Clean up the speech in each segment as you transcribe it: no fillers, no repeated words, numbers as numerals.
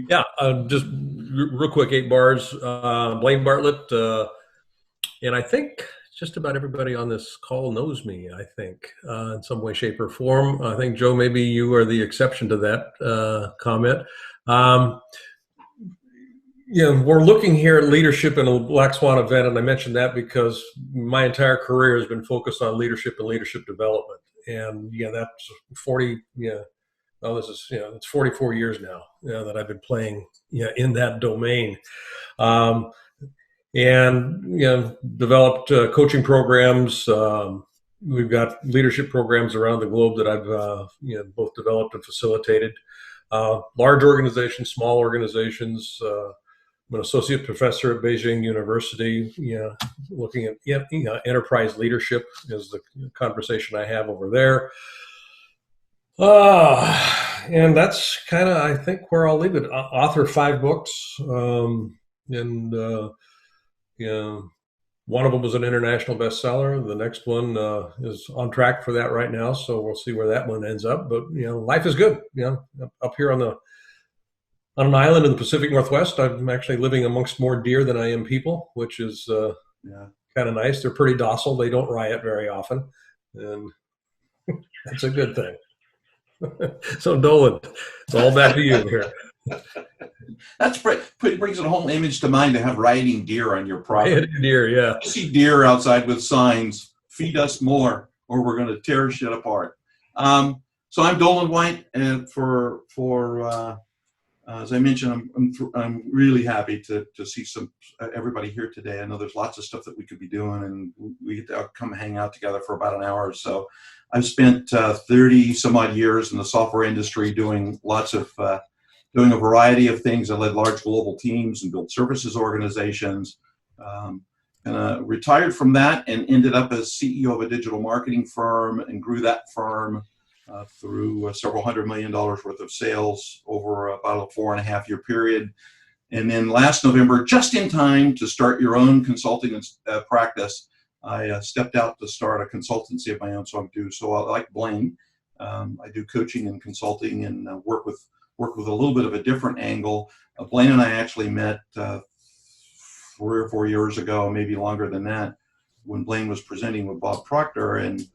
Yeah, just real quick, 8 bars. Blaine Bartlett, and I think just about everybody on this call knows me, I think, in some way, shape, or form. I think, Joe, maybe you are the exception to that comment. Um, we're looking here at leadership in a Black Swan event, and I mentioned that because my entire career has been focused on leadership and leadership development. And that's 40. Oh, this is it's 44 years now that I've been playing in that domain, um, and developed coaching programs. We've got leadership programs around the globe that I've both developed and facilitated. Large organizations, small organizations. I'm an associate professor at Beijing University. Looking at enterprise leadership is the conversation I have over there. And that's kind of, I think, where I'll leave it. Author 5 books, and one of them was an international bestseller. The next one is on track for that right now, so we'll see where that one ends up. But life is good. Up here on an island in the Pacific Northwest, I'm actually living amongst more deer than I am people, which is kind of nice. They're pretty docile. They don't riot very often, and that's a good thing. So Dolan, it's all back to you here. That's brings a whole image to mind to have riding deer on your property. Riding deer, yeah. You see deer outside with signs, "Feed us more, or we're going to tear shit apart." So I'm Dolan White, and for as I mentioned, I'm really happy to see everybody here today. I know there's lots of stuff that we could be doing, and we get to come hang out together for about an hour or so. I've spent 30 some odd years in the software industry doing doing a variety of things. I led large global teams and built services organizations. And retired from that and ended up as CEO of a digital marketing firm and grew that firm through several $100 million worth of sales over about a 4.5-year period. And then last November, just in time to start your own consulting practice, I stepped out to start a consultancy of my own. So I like Blaine. I do coaching and consulting and work with a little bit of a different angle. Blaine and I actually met 3 or 4 years ago, maybe longer than that, when Blaine was presenting with Bob Proctor, and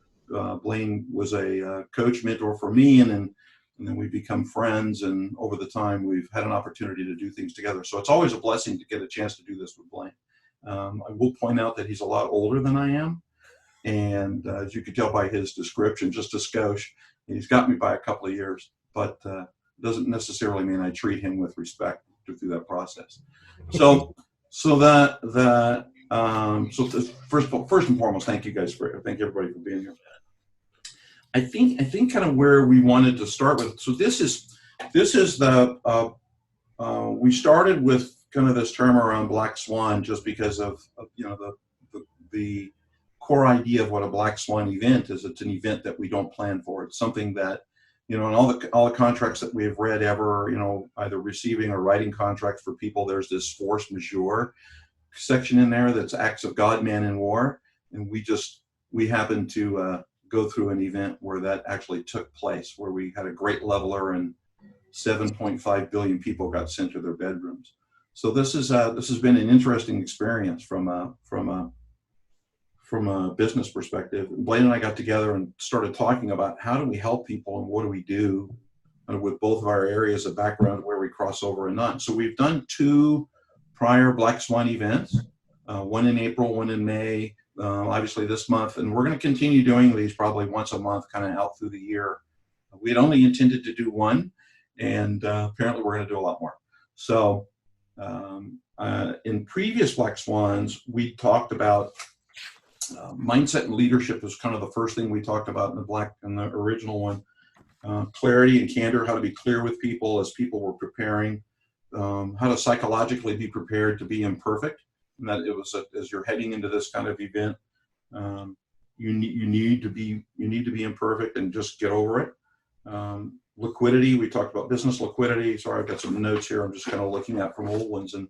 Blaine was a coach mentor for me, and then we become friends, and over the time we've had an opportunity to do things together. So it's always a blessing to get a chance to do this with Blaine. I will point out that he's a lot older than I am, and as you can tell by his description, just a skosh, he's got me by a couple of years, but doesn't necessarily mean I treat him with respect through that process. So first and foremost, thank you everybody for being here. I think kind of where we wanted to start with. So this is the we started with kind of this term around Black Swan just because of the core idea of what a Black Swan event is. It's an event that we don't plan for. It's something that in all the contracts that we have read ever, either receiving or writing contracts for people, there's this force majeure section in there that's acts of God, man, and war, and we happened to go through an event where that actually took place, where we had a great leveler and 7.5 billion people got sent to their bedrooms. So this has been an interesting experience from a business perspective. Blaine and I got together and started talking about how do we help people and what do we do with both of our areas of background where we cross over and not. So we've done 2 prior Black Swan events, one in April, one in May, obviously this month, and we're going to continue doing these probably once a month, kind of out through the year. We had only intended to do one, and apparently we're going to do a lot more. So in previous Black Swans, we talked about mindset and leadership was kind of the first thing we talked about in the original one. Clarity and candor, how to be clear with people as people were preparing, how to psychologically be prepared to be imperfect, and that it was as you're heading into this kind of event, you need to be imperfect and just get over it. Liquidity, we talked about business liquidity. Sorry, I've got some notes here. I'm just kind of looking at from old ones, and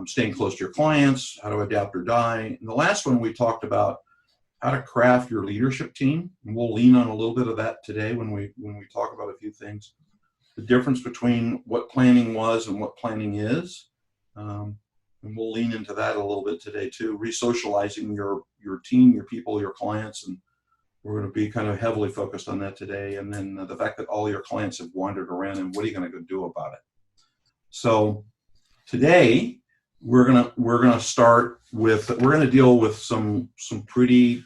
staying close to your clients, how to adapt or die. And the last one we talked about how to craft your leadership team, and we'll lean on a little bit of that today when we talk about a few things. the difference between what planning was and what planning is. And we'll lean into that a little bit today too, re-socializing your team, your people, your clients, and we're going to be kind of heavily focused on that today. And then the fact that all your clients have wandered around, and what are you going to go do about it? So today we're going to deal with some pretty,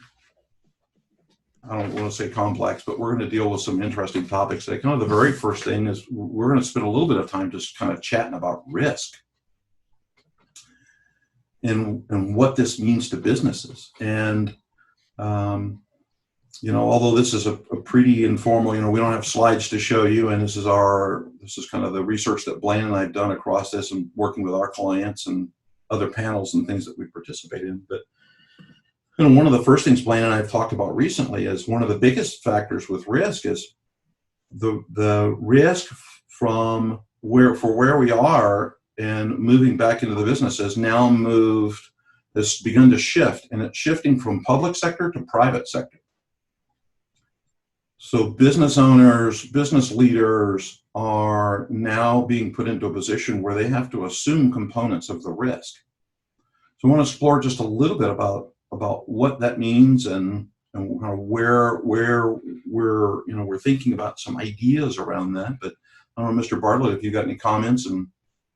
I don't want to say complex, but we're going to deal with some interesting topics today. Kind of the very first thing is we're going to spend a little bit of time just kind of chatting about risk and what this means to businesses. And, although this is a pretty informal, we don't have slides to show you, and this is kind of the research that Blaine and I have done across this and working with our clients and other panels and things that we participate in. But one of the first things Blaine and I have talked about recently is one of the biggest factors with risk is the risk from where we are and moving back into the business has begun to shift, and it's shifting from public sector to private sector. So business owners, business leaders are now being put into a position where they have to assume components of the risk. So I want to explore just a little bit about what that means and where we're thinking about some ideas around that. But I don't know, Mr. Bartlett, if you got any comments, and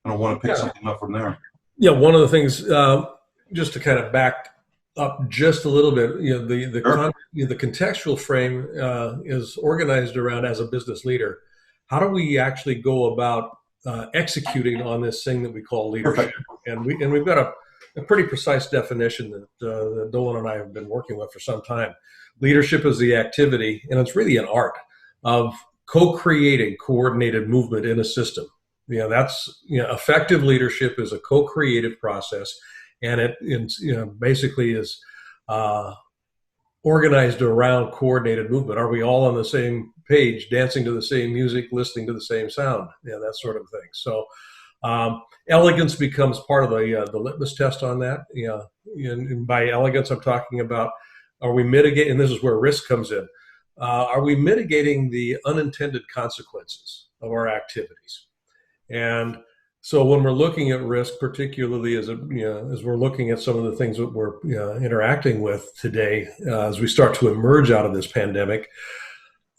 I don't want to pick something up from there. Yeah, one of the things, just to kind of back up just a little bit, the contextual frame is organized around, as a business leader, how do we actually go about executing on this thing that we call leadership? Perfect. And we've got a pretty precise definition that Dolan and I have been working with for some time. Leadership is the activity, and it's really an art of co-creating coordinated movement in a system. Effective leadership is a co-creative process, and it basically is organized around coordinated movement. Are we all on the same page, dancing to the same music, listening to the same sound? That sort of thing. So elegance becomes part of the litmus test on that. And by elegance, I'm talking about, are we mitigating, and this is where risk comes in, are we mitigating the unintended consequences of our activities? And so when we're looking at risk, particularly as we're looking at some of the things that we're interacting with today, as we start to emerge out of this pandemic,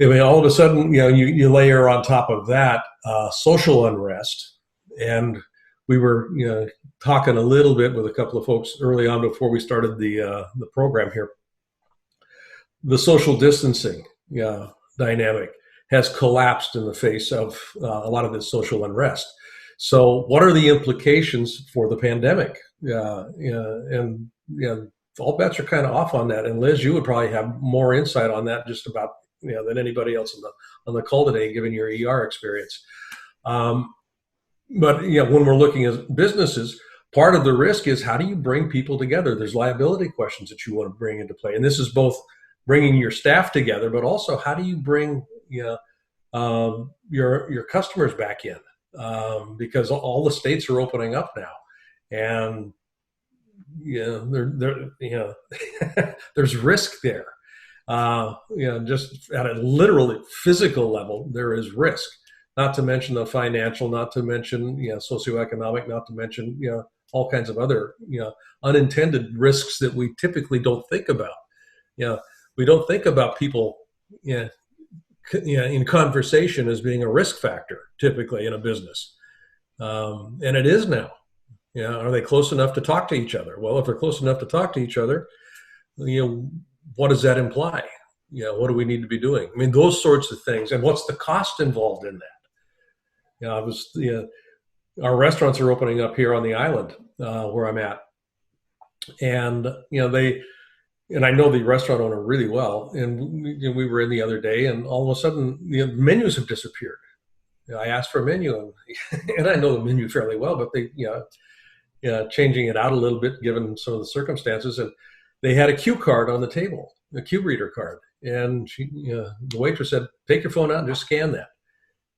all of a sudden, you layer on top of that social unrest. And we were talking a little bit with a couple of folks early on before we started the program here. The social distancing dynamic has collapsed in the face of a lot of this social unrest. So what are the implications for the pandemic? And all bets are kind of off on that. And Liz, you would probably have more insight on that just about than anybody else on the call today, given your ER experience. But when we're looking at businesses, part of the risk is, how do you bring people together? There's liability questions that you want to bring into play, and this is both bringing your staff together, but also how do you bring your customers back in, because all the states are opening up now, and there's risk there. Just at a literally physical level, there is risk. Not to mention the financial, not to mention socioeconomic, not to mention all kinds of other unintended risks that we typically don't think about. We don't think about people in conversation as being a risk factor typically in a business, and it is now. Are they close enough to talk to each other? Well, if they're close enough to talk to each other, what does that imply? What do we need to be doing? I mean, those sorts of things, and what's the cost involved in that? Our restaurants are opening up here on the island where I'm at, and I know the restaurant owner really well, and we were in the other day, and all of a sudden, menus have disappeared. I asked for a menu, and I know the menu fairly well, but they, changing it out a little bit given some of the circumstances, and they had a cue card on the table, a cue reader card, and the waitress said, "Take your phone out and just scan that."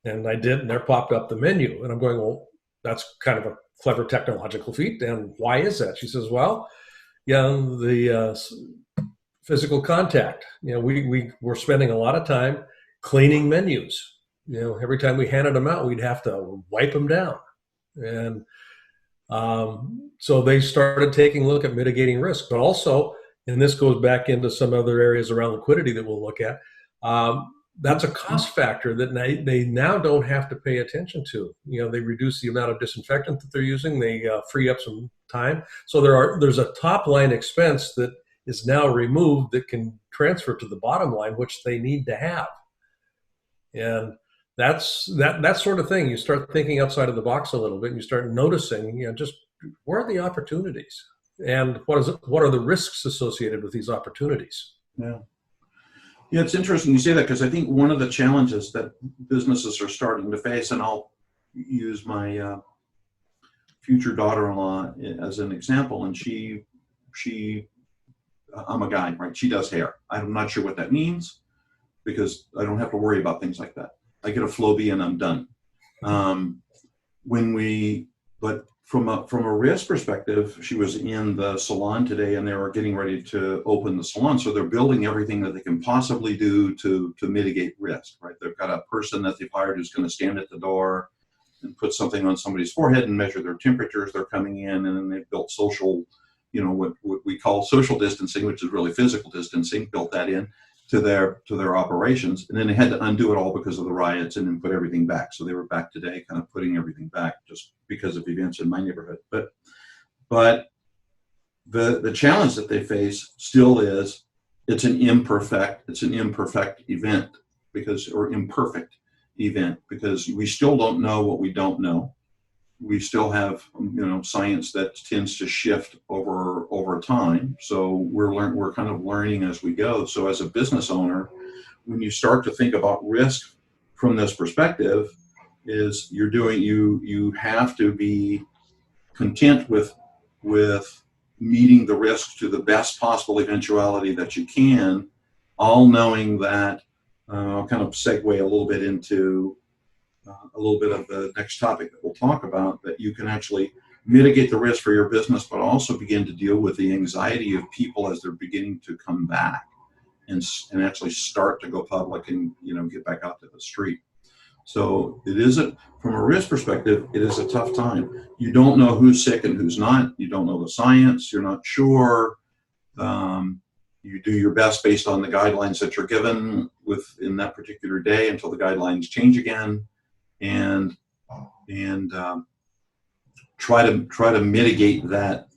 And I did, and there popped up the menu, and I'm going, "Well, that's kind of a clever technological feat, and why is that?" She says, "Well, the physical contact. We're spending a lot of time cleaning menus. every time we handed them out, we'd have to wipe them down. And so they started taking a look at mitigating risk, but also, and this goes back into some other areas around liquidity that we'll look at, that's a cost factor that they now don't have to pay attention to. They reduce the amount of disinfectant that they're using. They free up some time. So there's a top line expense that is now removed that can transfer to the bottom line, which they need to have. And that's that sort of thing. You start thinking outside of the box a little bit, and you start noticing, just where are the opportunities, and what are the risks associated with these opportunities? Yeah, it's interesting you say that, because I think one of the challenges that businesses are starting to face, and I'll use my future daughter-in-law as an example, and she I'm a guy, right? She does hair. I'm not sure what that means, because I don't have to worry about things like that. I get a Flowbee and I'm done. But from a risk perspective, she was in the salon today, and they were getting ready to open the salon. So they're building everything that they can possibly do to mitigate risk, right? They've got a person that they've hired who's going to stand at the door and put something on somebody's forehead and measure their temperatures. They're coming in, and then they've built social, what we call social distancing, which is really physical distancing, built that in to their operations. And then they had to undo it all because of the riots, and then put everything back. So they were back today kind of putting everything back just because of events in my neighborhood. But the challenge that they face still is it's an imperfect event, or imperfect event, because we still don't know what we don't know. We still have science that tends to shift over time. So we're kind of learning as we go. So as a business owner, when you start to think about risk from this perspective, you have to be content with meeting the risk to the best possible eventuality that you can, all knowing that I'll kind of segue a little bit into a little bit of the next topic that we'll talk about, that you can actually mitigate the risk for your business, but also begin to deal with the anxiety of people as they're beginning to come back and actually start to go public and get back out to the street. So from a risk perspective, it is a tough time. You don't know who's sick and who's not. You don't know the science. You're not sure. You do your best based on the guidelines that you're given in that particular day until the guidelines change again. And try to mitigate that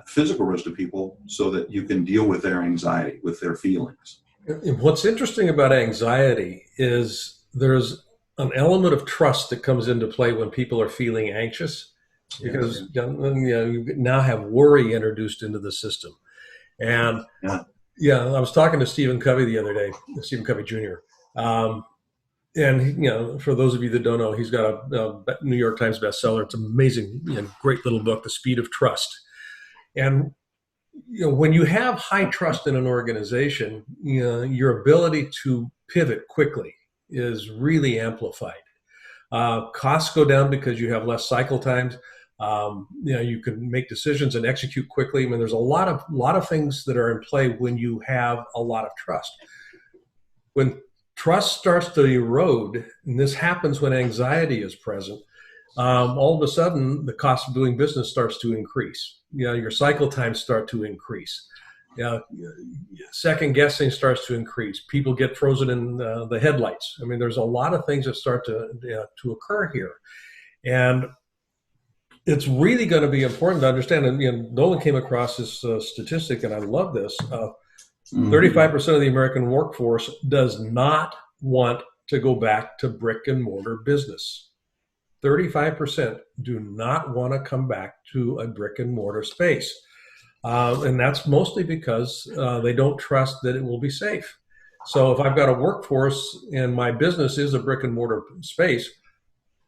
physical risk to people so that you can deal with their anxiety, with their feelings. What's interesting about anxiety is there's an element of trust that comes into play when people are feeling anxious, because you now have worry introduced into the system. And I was talking to Stephen Covey the other day, Stephen Covey Jr. And for those of you that don't know, he's got a New York Times bestseller. It's amazing, great little book, The Speed of Trust. And when you have high trust in an organization, your ability to pivot quickly is really amplified. Costs go down because you have less cycle times. You can make decisions and execute quickly. I mean, there's a lot of things that are in play when you have a lot of trust. When trust starts to erode, and this happens when anxiety is present, all of a sudden the cost of doing business starts to increase. Your cycle times start to increase. Second guessing starts to increase. People get frozen in the headlights. I mean, there's a lot of things that start to occur here. And it's really going to be important to understand, and Nolan came across this statistic, and I love this. 35% of the American workforce does not want to go back to brick and mortar business. 35% do not want to come back to a brick and mortar space. And that's mostly because they don't trust that it will be safe. So if I've got a workforce and my business is a brick and mortar space,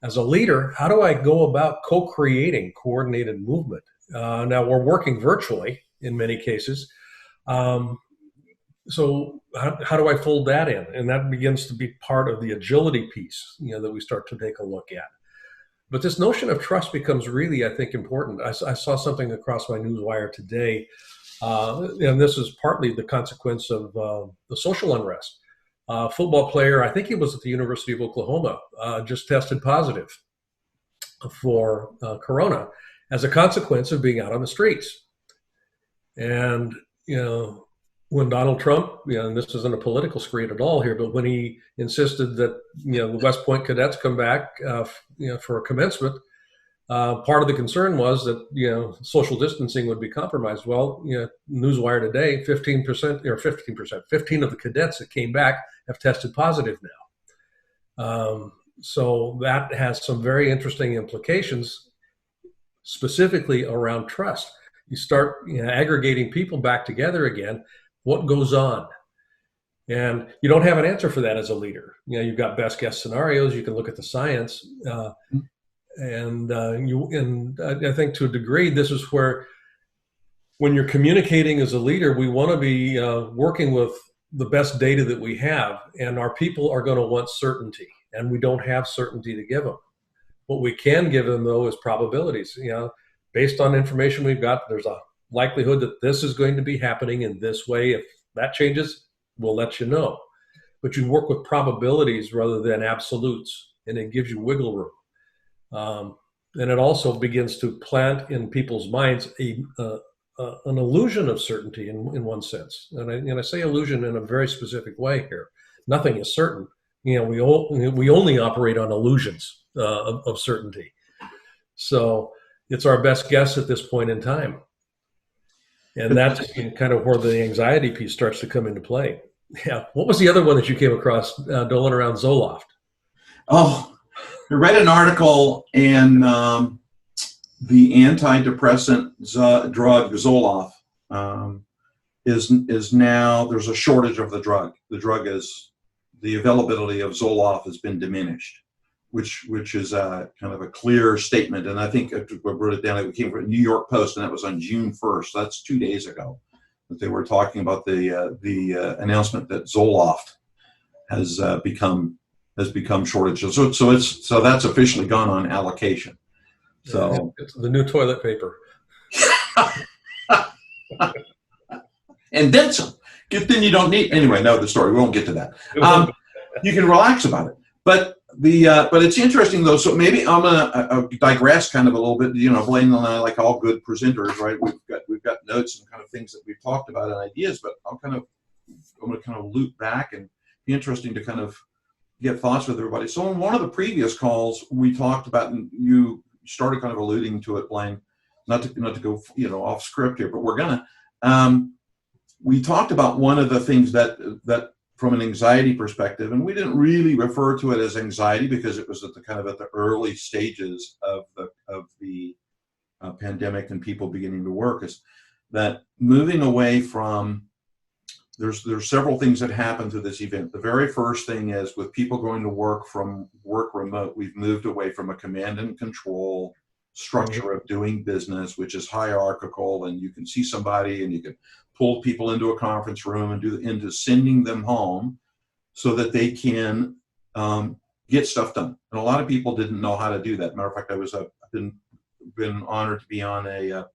as a leader, how do I go about co-creating coordinated movement? Now we're working virtually in many cases. So how do I fold that in? And that begins to be part of the agility piece, that we start to take a look at. But this notion of trust becomes really, I think, important. I saw something across my newswire today, and this is partly the consequence of the social unrest. football player, I think he was at the University of Oklahoma, just tested positive for corona as a consequence of being out on the streets. And, when Donald Trump, and this isn't a political screen at all here, but when he insisted that, the West Point cadets come back, for a commencement, part of the concern was that, social distancing would be compromised. Well, Newswire today, 15% or 15%, 15 of the cadets that came back have tested positive now. So that has some very interesting implications, specifically around trust. You start aggregating people back together again. What goes on? And you don't have an answer for that as a leader. You've got best guess scenarios. You can look at the science, and I think to a degree, this is where, when you're communicating as a leader, we want to be working with the best data that we have, and our people are going to want certainty, and we don't have certainty to give them. What we can give them, though, is probabilities. Based on information we've got, there's a likelihood that this is going to be happening in this way. If that changes, we'll let you know. But you work with probabilities rather than absolutes, and it gives you wiggle room. And it also begins to plant in people's minds an illusion of certainty in one sense. And I say illusion in a very specific way here. Nothing is certain. We only operate on illusions of certainty. So it's our best guess at this point in time. And that's kind of where the anxiety piece starts to come into play. Yeah. What was the other one that you came across doling around Zoloft? Oh, I read an article, and the antidepressant drug Zoloft is now, there's a shortage of the drug. The availability of Zoloft has been diminished, which is kind of a clear statement. And I think I wrote it down. It came from the New York Post, and that was on June 1st. That's 2 days ago that they were talking about the announcement that Zoloft has become shortage. So that's officially gone on allocation. So it's the new toilet paper. And then some. Good thing you don't need. Anyway, no, the story. We won't get to that. You can relax about it. But it's interesting though. So maybe I'm gonna digress kind of a little bit. Blaine and I, like all good presenters, right? We've got notes and kind of things that we've talked about and ideas. But I'm gonna kind of loop back, and be interesting to kind of get thoughts with everybody. So in one of the previous calls, we talked about, and you started kind of alluding to it, Blaine. Not to go off script here, but we're gonna. We talked about one of the things that from an anxiety perspective, and we didn't really refer to it as anxiety because it was at the early stages of the pandemic and people beginning to work, is that moving away from, there's several things that happen to this event. The very first thing is, with people going to work remote, we've moved away from a command and control structure of doing business, which is hierarchical, and you can see somebody and you can pull people into a conference room and into sending them home so that they can get stuff done. And a lot of people didn't know how to do that. Matter of fact, I've been honored to be on a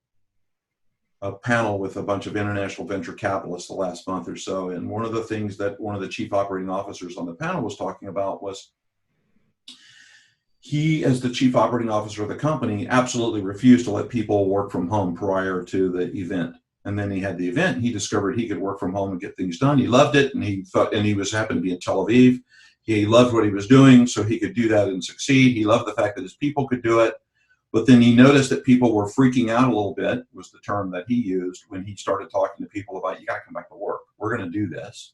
panel with a bunch of international venture capitalists the last month or so. And one of the things that one of the chief operating officers on the panel was talking about was, he, as the chief operating officer of the company, absolutely refused to let people work from home prior to the event. And then he had the event, and he discovered he could work from home and get things done. He loved it, and he happened to be in Tel Aviv. He loved what he was doing, so he could do that and succeed. He loved the fact that his people could do it. But then he noticed that people were freaking out a little bit, was the term that he used, when he started talking to people about, you got to come back to work. We're going to do this.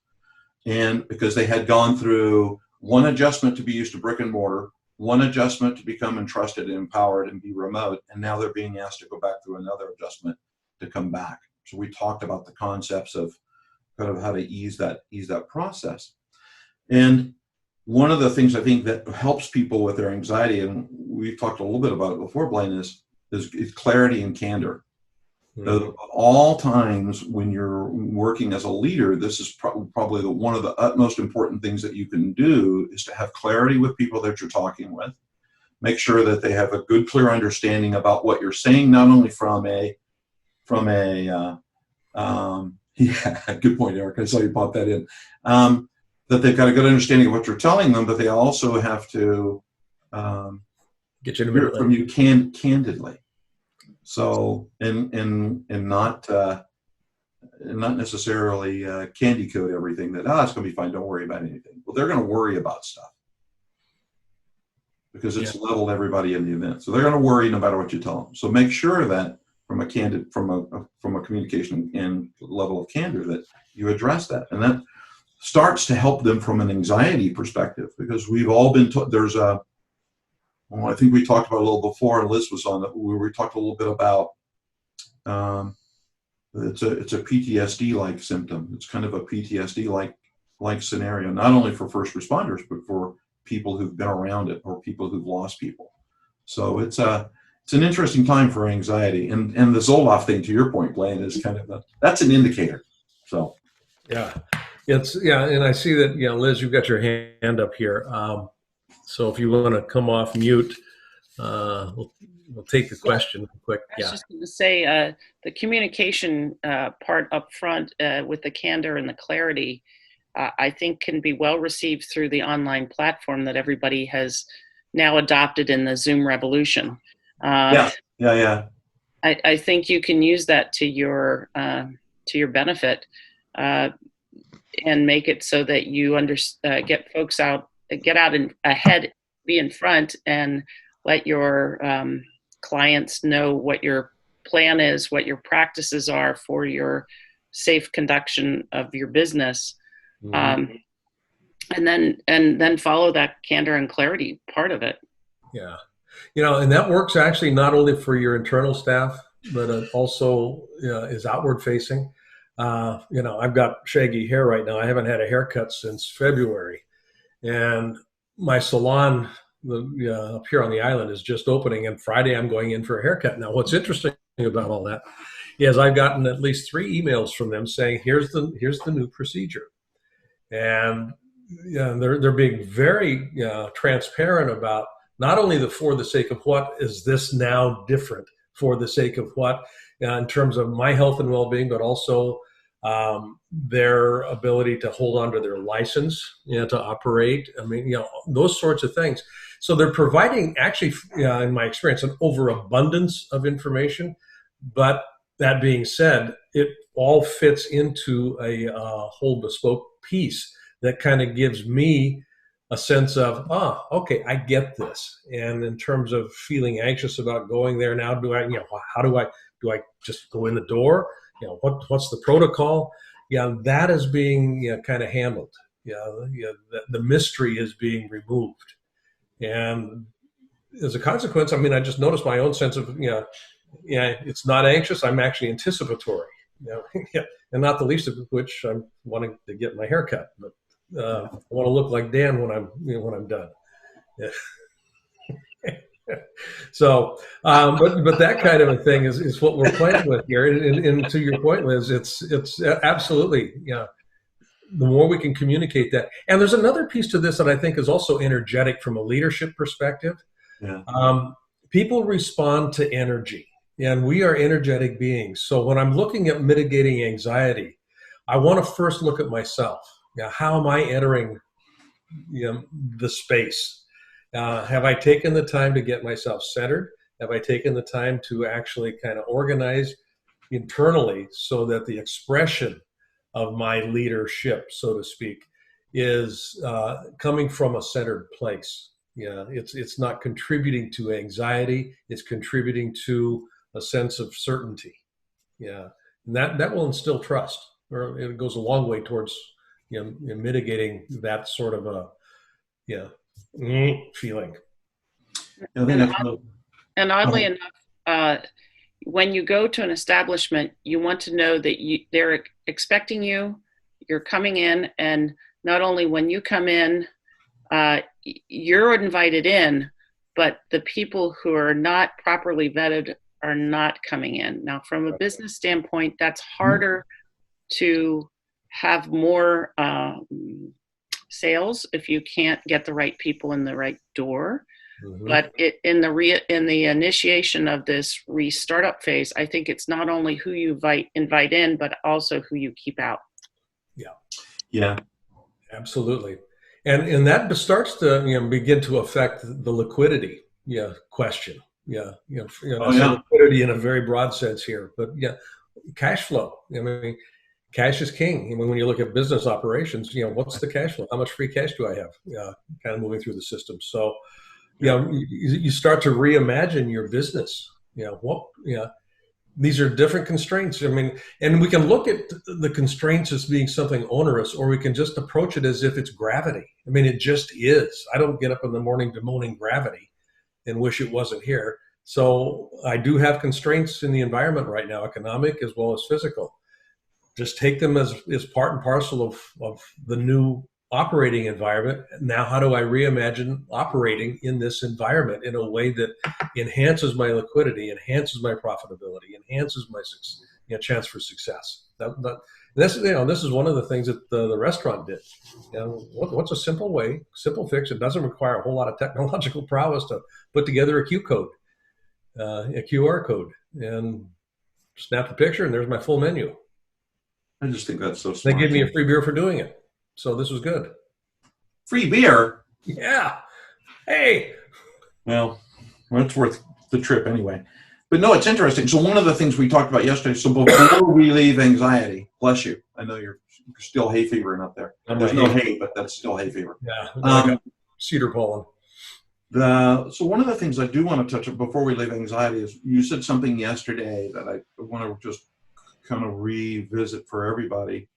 And because they had gone through one adjustment to be used to brick and mortar, one adjustment to become entrusted and empowered and be remote, and now they're being asked to go back through another adjustment to come back. So we talked about the concepts of kind of how to ease that process. And one of the things I think that helps people with their anxiety, and we've talked a little bit about it before, Blaine, is clarity and candor. Of all times when you're working as a leader, this is probably one of the utmost important things that you can do, is to have clarity with people that you're talking with. Make sure that they have a good, clear understanding about what you're saying, not only from a yeah, good point, Eric. I saw you pop that in. that they've got a good understanding of what you're telling them, but they also have to Get you in a hear minute. it from you candidly. So, and not necessarily candy coat everything that, oh, it's going to be fine, don't worry about anything. Well, they're going to worry about stuff because it's leveled everybody in the event. So they're going to worry no matter what you tell them. So make sure that from a communication and level of candor that you address that. And that starts to help them from an anxiety perspective, because we've all been taught, there's a, well, I think we talked about it a little before, and Liz was on it. We talked a little bit about it's a PTSD-like symptom. It's kind of a PTSD-like scenario, not only for first responders, but for people who've been around it or people who've lost people. So it's an interesting time for anxiety. And the Zoloft thing, to your point, Blaine, is kind of that's an indicator. So yeah, and I see that, Liz, you've got your hand up here. So if you want to come off mute, we'll take the question quick. I was just going to say the communication part up front with the candor and the clarity, I think can be well received through the online platform that everybody has now adopted in the Zoom revolution. Yeah. I think you can use that to your benefit and make it so that you get folks out, get out and ahead, be in front, and let your clients know what your plan is, what your practices are for your safe conduction of your business. Mm-hmm. And then follow that candor and clarity part of it. Yeah. And that works actually not only for your internal staff, but it also is outward facing. I've got shaggy hair right now. I haven't had a haircut since February. And my salon up here on the island is just opening, and Friday I'm going in for a haircut. Now, what's interesting about all that is I've gotten at least 3 emails from them saying, here's the new procedure. And they're being very transparent about not only for the sake of what is this now different, for the sake of what in terms of my health and well-being, but also their ability to hold on to their license, to operate. I mean, those sorts of things. So they're providing actually, in my experience, an overabundance of information. But that being said, it all fits into a whole bespoke piece that kind of gives me a sense of, okay, I get this. And in terms of feeling anxious about going there now, do I just go in the door? What's the protocol? That is being kind of handled. The mystery is being removed. And as a consequence, I mean, I just noticed my own sense of, it's not anxious. I'm actually anticipatory, and not the least of which I'm wanting to get my hair cut. But I want to look like Dan when I'm done. Yeah. So, but that kind of a thing is what we're playing with here. And to your point, Liz, it's absolutely, the more we can communicate that. And there's another piece to this that I think is also energetic from a leadership perspective. Yeah. People respond to energy, and we are energetic beings. So when I'm looking at mitigating anxiety, I want to first look at myself. How am I entering the space? Have I taken the time to get myself centered? Have I taken the time to actually kind of organize internally so that the expression of my leadership, so to speak, is coming from a centered place? It's not contributing to anxiety. It's contributing to a sense of certainty. And that will instill trust, or it goes a long way towards mitigating that sort of a feeling. And oddly enough, when you go to an establishment, you want to know that they're expecting you, you're coming in, and not only when you come in, you're invited in, but the people who are not properly vetted are not coming in. Now, from a business standpoint, that's harder to have more sales if you can't get the right people in the right door. Mm-hmm. But in the initiation of this startup phase, I think it's not only who you invite in, but also who you keep out. Yeah. Absolutely. And that starts to begin to affect the liquidity question. Oh I say yeah. liquidity in a very broad sense here, but cash flow. I mean, cash is king. I mean, when you look at business operations, what's the cash flow? How much free cash do I have? Kind of moving through the system. So, Yeah. you start to reimagine your business. These are different constraints. I mean, and we can look at the constraints as being something onerous, or we can just approach it as if it's gravity. I mean, it just is. I don't get up in the morning bemoaning gravity and wish it wasn't here. So I do have constraints in the environment right now, economic as well as physical. Just take them as part and parcel of the new operating environment. Now, how do I reimagine operating in this environment in a way that enhances my liquidity, enhances my profitability, enhances my chance for success? This is one of the things that the restaurant did. What's a simple fix? It doesn't require a whole lot of technological prowess to put together a QR code, and snap a picture, and there's my full menu. I just think that's so They smart. gave me a free beer for doing it. So this was good. Free beer? Yeah. Hey. Well, it's worth the trip anyway. But no, it's interesting. So one of the things we talked about yesterday, so before we leave anxiety, bless you. I know you're still hay fevering up there. There's no hay, but that's still hay fever. Yeah. I got cedar pollen. So one of the things I do want to touch on before we leave anxiety is you said something yesterday that I want to just kind of revisit for everybody.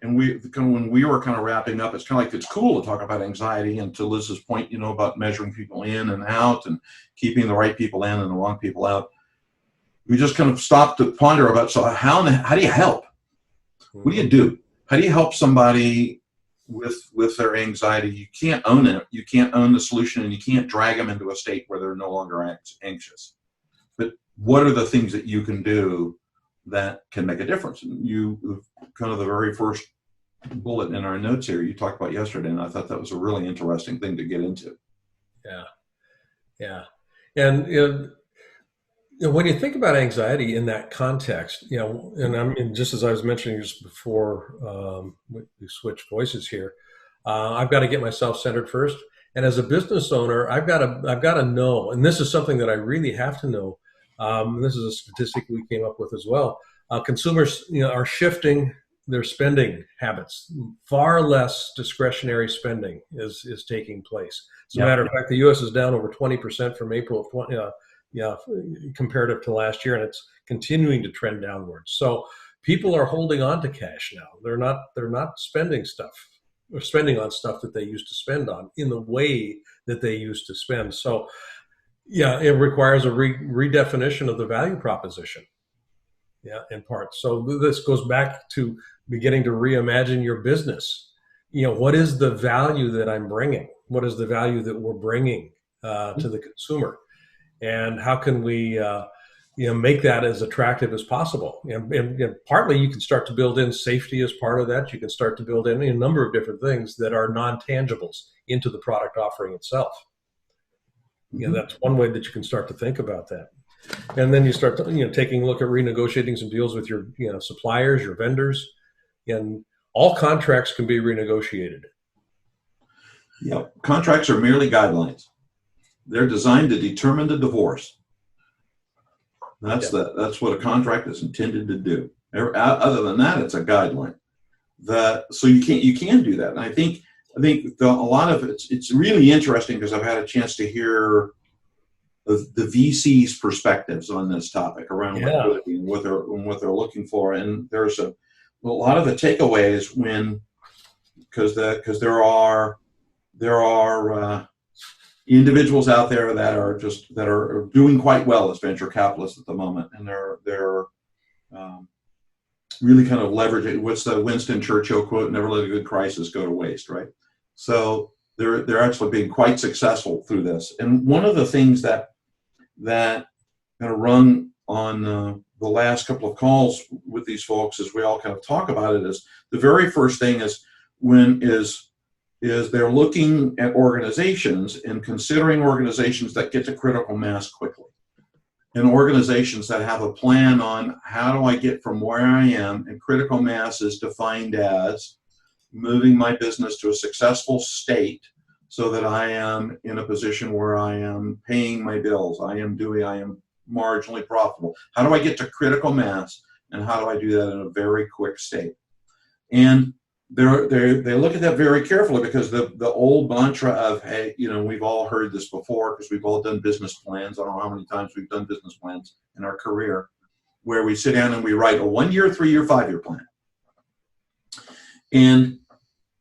And when we were kind of wrapping up, it's kind of like it's cool to talk about anxiety, and to Liz's point, about measuring people in and out and keeping the right people in and the wrong people out. We just kind of stopped to ponder about, so how do you help? What do you do? How do you help somebody with their anxiety? You can't own it. You can't own the solution, and you can't drag them into a state where they're no longer anxious. But what are the things that you can do that can make a difference? And you kind of the very first bullet in our notes here you talked about yesterday, and I thought that was a really interesting thing to get into. Yeah. And when you think about anxiety in that context, and I mean, just as I was mentioning just before we switched voices here, I've got to get myself centered first. And as a business owner, I've got to know, and this is something that I really have to know. This is a statistic we came up with as well. Consumers, are shifting their spending habits. Far less discretionary spending is taking place. As a matter of fact, the U.S. is down over 20% from April of 20, comparative to last year, and it's continuing to trend downwards. So people are holding on to cash now. They're not spending on stuff that they used to spend on in the way that they used to spend. So it requires a redefinition of the value proposition. In part. So this goes back to beginning to reimagine your business. What is the value that I'm bringing? What is the value that we're bringing to the consumer? And how can we make that as attractive as possible? And partly you can start to build in safety as part of that. You can start to build in a number of different things that are non-tangibles into the product offering itself. That's one way that you can start to think about that. And then you start taking a look at renegotiating some deals with your suppliers, your vendors, and all contracts can be renegotiated. Contracts are merely guidelines. They're designed to determine the divorce. That's what a contract is intended to do. Other than that, it's a guideline. So you can do that. And I think a lot of it's really interesting because I've had a chance to hear the VC's perspectives on this topic around liquidity and what they're looking for. And there's a lot of the takeaways because there are individuals out there that are doing quite well as venture capitalists at the moment, and they're really kind of leveraging what's the Winston Churchill quote: "Never let a good crisis go to waste." Right. So they're actually being quite successful through this. And one of the things that kind of rung on the last couple of calls with these folks as we all kind of talk about it is the very first thing is they're looking at organizations and considering organizations that get to critical mass quickly, and organizations that have a plan on how do I get from where I am, and critical mass is defined as moving my business to a successful state so that I am in a position where I am paying my bills. I am marginally profitable. How do I get to critical mass, and how do I do that in a very quick state? And they look at that very carefully, because the old mantra of, hey, we've all heard this before because we've all done business plans. I don't know how many times we've done business plans in our career, where we sit down and we write a 1-year, 3-year, 5-year plan. And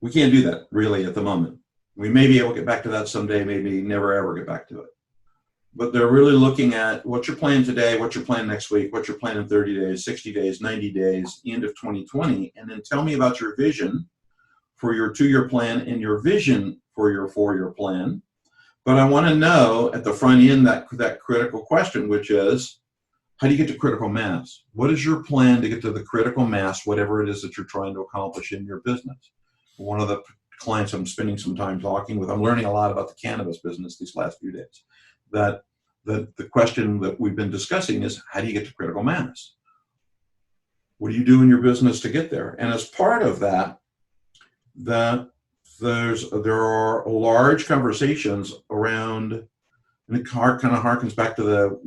we can't do that really at the moment. We may be able to get back to that someday, maybe never ever get back to it. But they're really looking at what's your plan today, what's your plan next week, what's your plan in 30 days, 60 days, 90 days, end of 2020, and then tell me about your vision for your 2-year plan and your vision for your 4-year plan. But I want to know at the front end that critical question, which is, how do you get to critical mass? What is your plan to get to the critical mass, whatever it is that you're trying to accomplish in your business? One of the clients I'm spending some time talking with, I'm learning a lot about the cannabis business these last few days. That the question that we've been discussing is, how do you get to critical mass? What do you do in your business to get there? And as part of that, there are large conversations around, and it kind of harkens back to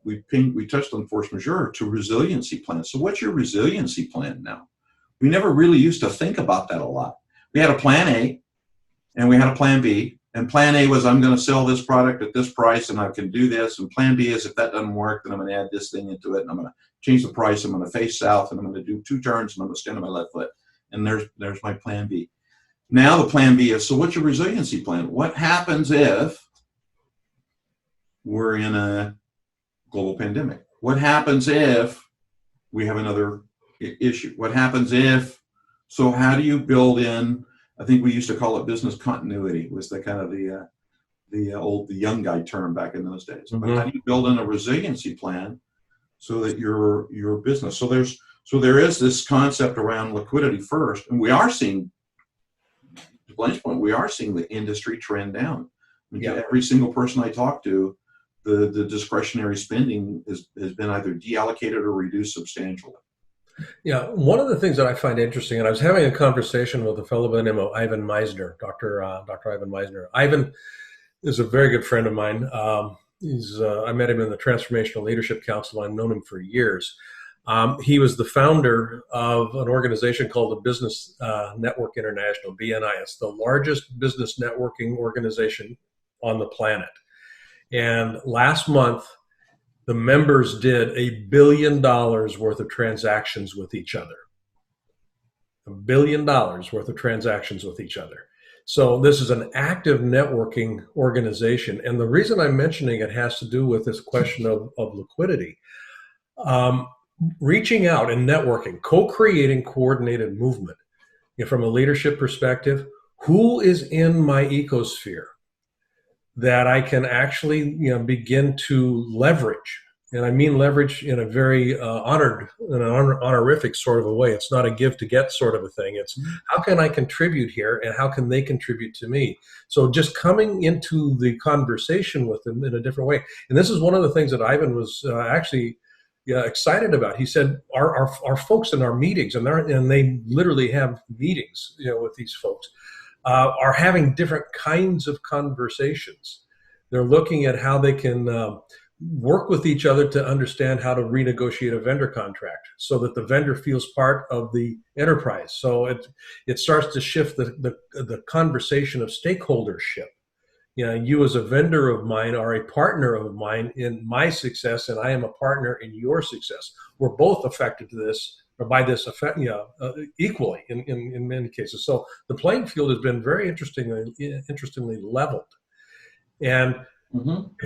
we touched on force majeure, to resiliency plans. So what's your resiliency plan now? We never really used to think about that a lot. We had a plan A and we had a plan B. And plan A was, I'm going to sell this product at this price and I can do this. And plan B is, if that doesn't work, then I'm going to add this thing into it and I'm going to change the price. I'm going to face south and I'm going to do 2 turns and I'm going to stand on my left foot. And there's my plan B. Now the plan B is, so what's your resiliency plan? What happens if we're in a global pandemic? What happens if we have another issue? What happens if, so how do you build in, I think we used to call it business continuity, was the kind of the young guy term back in those days. Mm-hmm. But how do you build in a resiliency plan so that your business, so there is this concept around liquidity first, and we are seeing, to Blaine's point, we are seeing the industry trend down. I mean, yeah. Every single person I talk to, the discretionary spending has been either deallocated or reduced substantially. Yeah, one of the things that I find interesting, and I was having a conversation with a fellow by the name of Ivan Meisner, Dr. Ivan Meisner. Ivan is a very good friend of mine. I met him in the Transformational Leadership Council. I've known him for years. He was the founder of an organization called the Business Network International, BNI. It's the largest business networking organization on the planet. And last month, the members did $1 billion worth of transactions with each other. $1 billion worth of transactions with each other. So this is an active networking organization. And the reason I'm mentioning it has to do with this question of liquidity. Reaching out and networking, co-creating coordinated movement. From a leadership perspective, who is in my ecosphere that I can actually begin to leverage? And I mean leverage in a very honorific sort of a way. It's not a give to get sort of a thing. It's how can I contribute here and how can they contribute to me? So just coming into the conversation with them in a different way. And this is one of the things that Ivan was actually excited about. He said our folks in our meetings, and they literally have meetings with these folks, are having different kinds of conversations. They're looking at how they can work with each other to understand how to renegotiate a vendor contract so that the vendor feels part of the enterprise. So it starts to shift the conversation of stakeholdership. You as a vendor of mine are a partner of mine in my success, and I am a partner in your success. We're both affected to this or by this effect, equally in many cases. So the playing field has been very interestingly leveled. And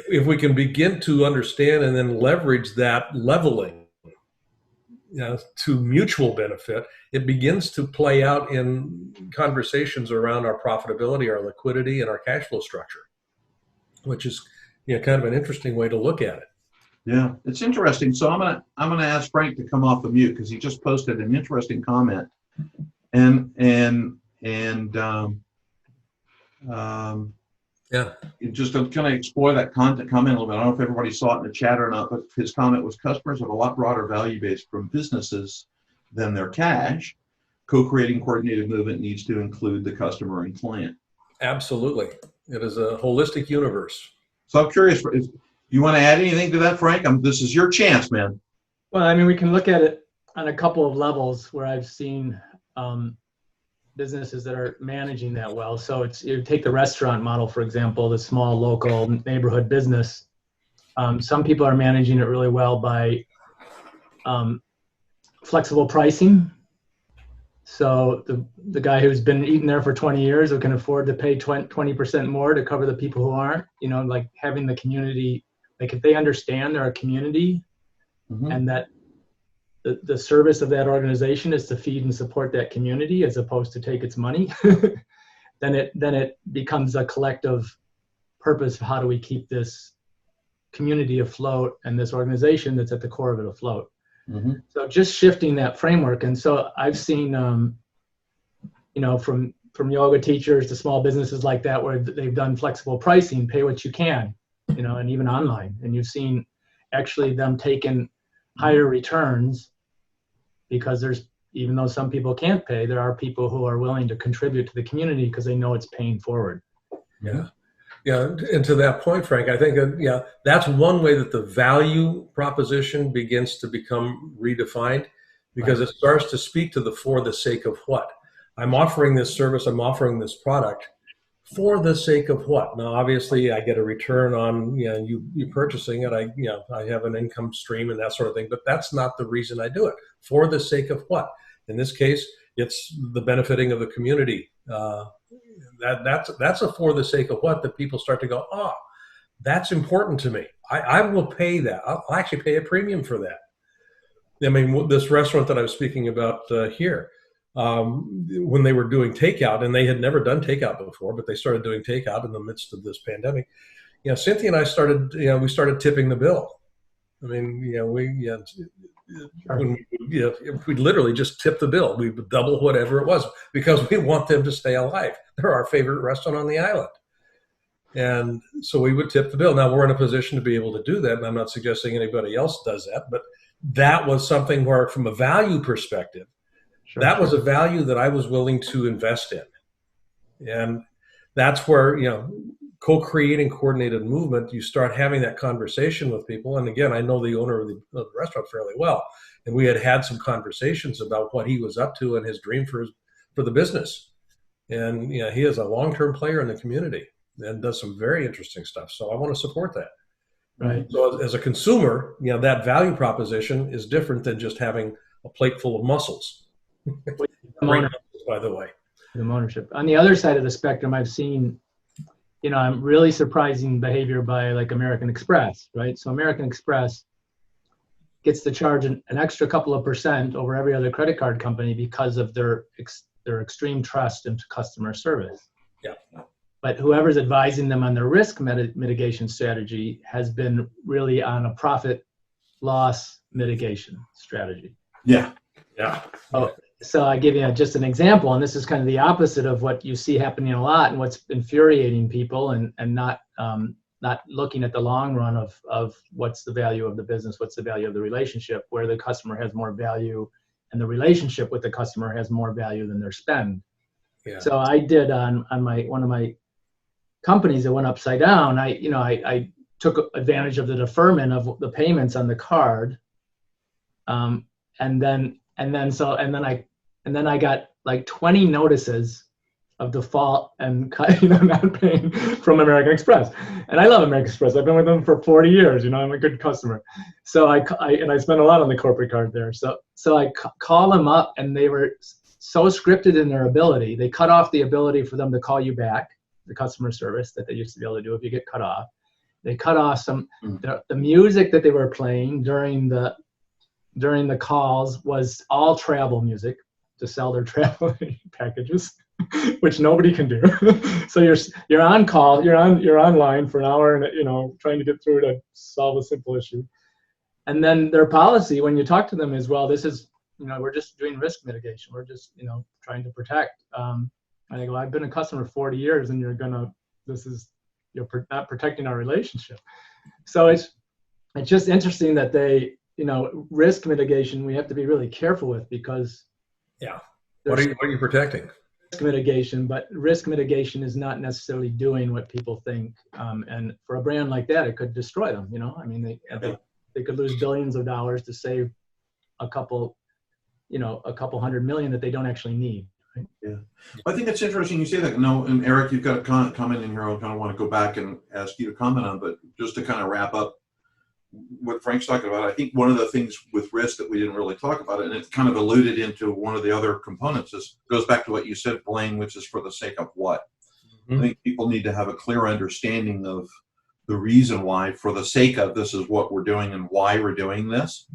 if we can begin to understand and then leverage that leveling to mutual benefit, it begins to play out in conversations around our profitability, our liquidity, and our cash flow structure, which is kind of an interesting way to look at it. Yeah, it's interesting. So I'm gonna ask Frank to come off the mute because he just posted an interesting comment, and just to kind of explore that comment a little bit. I don't know if everybody saw it in the chat or not, but his comment was, customers have a lot broader value base from businesses than their cash. co-creating coordinated movement needs to include the customer and client. Absolutely. It is a holistic universe. So I'm curious, if you want to add anything to that, Frank? This is your chance, man. Well, I mean, we can look at it on a couple of levels where I've seen businesses that are managing that well. So you take the restaurant model, for example, the small local neighborhood business. Some people are managing it really well by flexible pricing. So the guy who's been eating there for 20 years, who can afford to pay 20% more to cover the people who aren't, like having the community, like if they understand they're a community, Mm-hmm. and that the service of that organization is to feed and support that community as opposed to take its money, then it becomes a collective purpose of how do we keep this community afloat and this organization that's at the core of it afloat. Mm-hmm. So just shifting that framework. And so I've seen, from yoga teachers to small businesses like that, where they've done flexible pricing, pay what you can, and even online. And you've seen actually them taking higher returns because even though some people can't pay, there are people who are willing to contribute to the community because they know it's paying forward. Yeah. Yeah. And to that point, Frank, I think that's one way that the value proposition begins to become redefined, because Right. it starts to speak to the for the sake of what. I'm offering this service, I'm offering this product for the sake of what? Now, obviously, I get a return on you purchasing it. I have an income stream and that sort of thing. But that's not the reason I do it. For the sake of what? In this case, it's the benefiting of the community. That's a for the sake of what that people start to go, oh, that's important to me. I will pay that. I'll actually pay a premium for that. I mean, this restaurant that I was speaking about here. When they were doing takeout, and they had never done takeout before, but they started doing takeout in the midst of this pandemic. Cynthia and I started tipping the bill. I mean, we literally just tip the bill. We would double whatever it was because we want them to stay alive. They're our favorite restaurant on the island. And so we would tip the bill. Now we're in a position to be able to do that. And I'm not suggesting anybody else does that, but that was something where, from a value perspective, that was a value that I was willing to invest in. And that's where, co-creating coordinated movement, you start having that conversation with people. And again, I know the owner of the restaurant fairly well. And we had some conversations about what he was up to and his dream for the business. And, he is a long-term player in the community and does some very interesting stuff. So I want to support that. Right. So as a consumer, that value proposition is different than just having a plate full of mussels. By the way, the ownership. On the other side of the spectrum, I've seen, I'm really surprising behavior by like American Express, right? So American Express gets to charge an extra couple of % over every other credit card company because of their extreme trust into customer service. Yeah. But whoever's advising them on their risk mitigation strategy has been really on a profit loss mitigation strategy. Yeah. Yeah. Oh, so I give you just an example, and this is kind of the opposite of what you see happening a lot and what's infuriating people, and not looking at the long run of what's the value of the business, what's the value of the relationship, where the customer has more value and the relationship with the customer has more value than their spend. Yeah. So I did on one of my companies that went upside down. I took advantage of the deferment of the payments on the card, and then I got like 20 notices of default and not paying from American Express. And I love American Express. I've been with them for 40 years. I'm a good customer. So I spent a lot on the corporate card there. So I call them up, and they were so scripted in their ability. They cut off the ability for them to call you back, the customer service that they used to be able to do if you get cut off. They cut off the music that they were playing during the calls was all travel music to sell their travel packages, which nobody can do. So you're on call, you're online for an hour and trying to get through to solve a simple issue. And then their policy when you talk to them is, well, this is we're just doing risk mitigation. We're just trying to protect. And I go, I've been a customer 40 years, and you're not protecting our relationship. So it's just interesting that they risk mitigation we have to be really careful with, because there's What are you protecting? risk mitigation, but risk mitigation is not necessarily doing what people think. And for a brand like that, it could destroy them. I mean, they could lose billions of dollars to save a couple hundred million that they don't actually need. Right? Yeah, I think it's interesting you say that. No, and Eric, you've got a comment in here. I kind of want to go back and ask you to comment on, but just to kind of wrap up what Frank's talking about, I think one of the things with risk that we didn't really talk about, and it kind of alluded into one of the other components, goes back to what you said, Blaine, which is for the sake of what. Mm-hmm. I think people need to have a clear understanding of the reason why, for the sake of this is what we're doing and why we're doing this.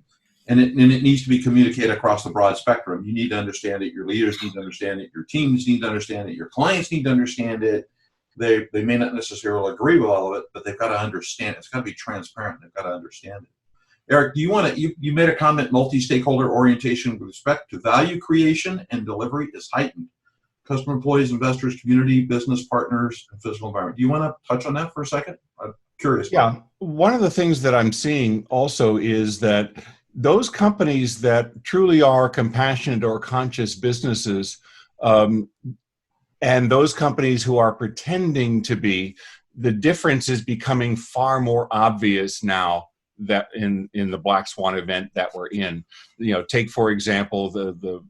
And it needs to be communicated across the broad spectrum. You need to understand it. Your leaders need to understand it. Your teams need to understand it. Your clients need to understand it. They may not necessarily agree with all of it, but they've got to understand it. It's got to be transparent. They've got to understand it. Eric, do you want to? You made a comment. Multi-stakeholder orientation with respect to value creation and delivery is heightened. Customer, employees, investors, community, business partners, and physical environment. Do you want to touch on that for a second? I'm curious. Yeah, one of the things that I'm seeing also is that those companies that truly are compassionate or conscious businesses, and those companies who are pretending to be, the difference is becoming far more obvious now that in the Black Swan event that we're in. Take for example the